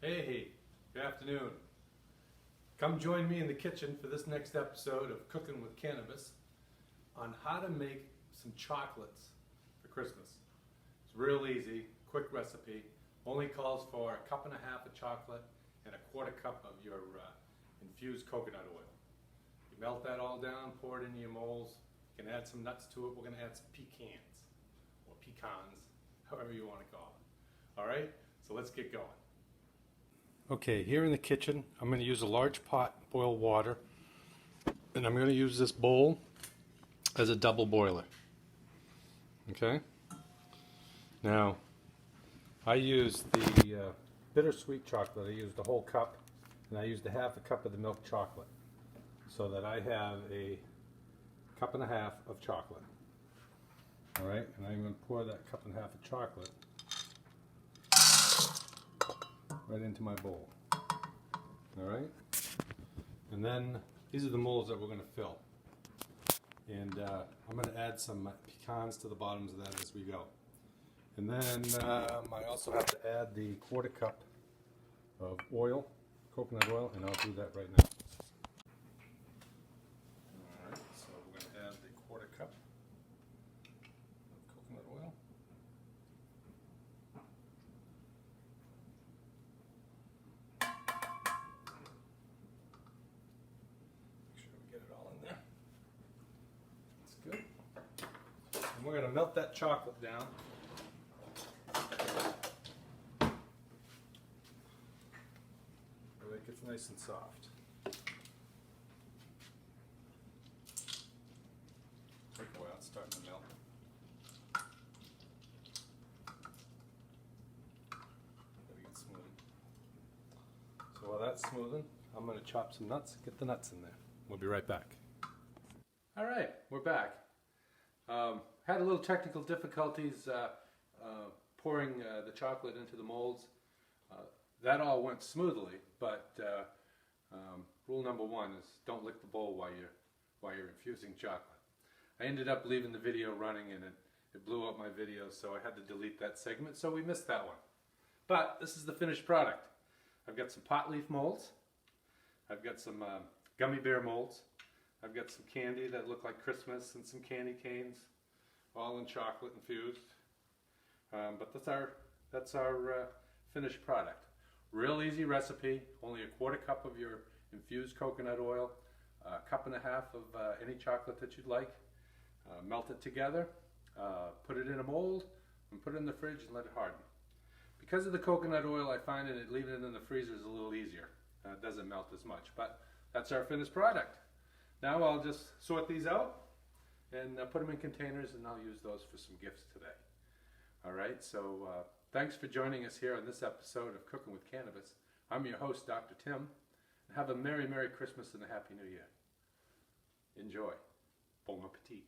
Hey, good afternoon. Come join me in the kitchen for this next episode of Cooking with Cannabis on how to make some chocolates for Christmas. It's real easy, quick recipe. Only calls for 1.5 cups of chocolate and 1/4 cup of your infused coconut oil. You melt that all down, pour it into your molds. You can add some nuts to it. We're going to add some pecans or pecans, however you want to call it. All right, so let's get going. Okay, here in the kitchen, I'm going to use a large pot, boil water, and I'm going to use this bowl as a double boiler. Okay? Now, I use the bittersweet chocolate. I used the whole cup, and I used 1/2 cup of the milk chocolate, so that I have 1.5 cups of chocolate. All right, and I'm going to pour that 1.5 cups of chocolate right into my bowl. All right, and then these are the molds that we're going to fill, and I'm going to add some pecans to the bottoms of that as we go. And then I also have to add the 1/4 cup of oil, coconut oil, and I'll do that right now. All right, so we're going to add the 1/4 cup of coconut oil. Get it all in there. That's good. And we're going to melt that chocolate down. So it gets nice and soft. Take a while, it's starting to melt. Gotta get smooth. So while that's smoothing, I'm going to chop some nuts, get the nuts in there. We'll be right back. All right, we're back. Had a little technical difficulties pouring the chocolate into the molds. That all went smoothly, but rule number 1 is don't lick the bowl while you're infusing chocolate. I ended up leaving the video running, and it blew up my video, so I had to delete that segment, so we missed that one. But this is the finished product. I've got some pot leaf molds. I've got some gummy bear molds. I've got some candy that look like Christmas and some candy canes, all in chocolate infused. But that's our finished product. Real easy recipe. Only 1/4 cup of your infused coconut oil, 1.5 cups of any chocolate that you'd like. Melt it together, put it in a mold, and put it in the fridge and let it harden. Because of the coconut oil, I find that leaving it in the freezer is a little easier. It doesn't melt as much, but that's our finished product. Now I'll just sort these out and put them in containers, and I'll use those for some gifts today. All right, so thanks for joining us here on this episode of Cooking with Cannabis. I'm your host, Dr. Tim. Have a Merry Christmas and a Happy New Year. Enjoy. Bon appetit.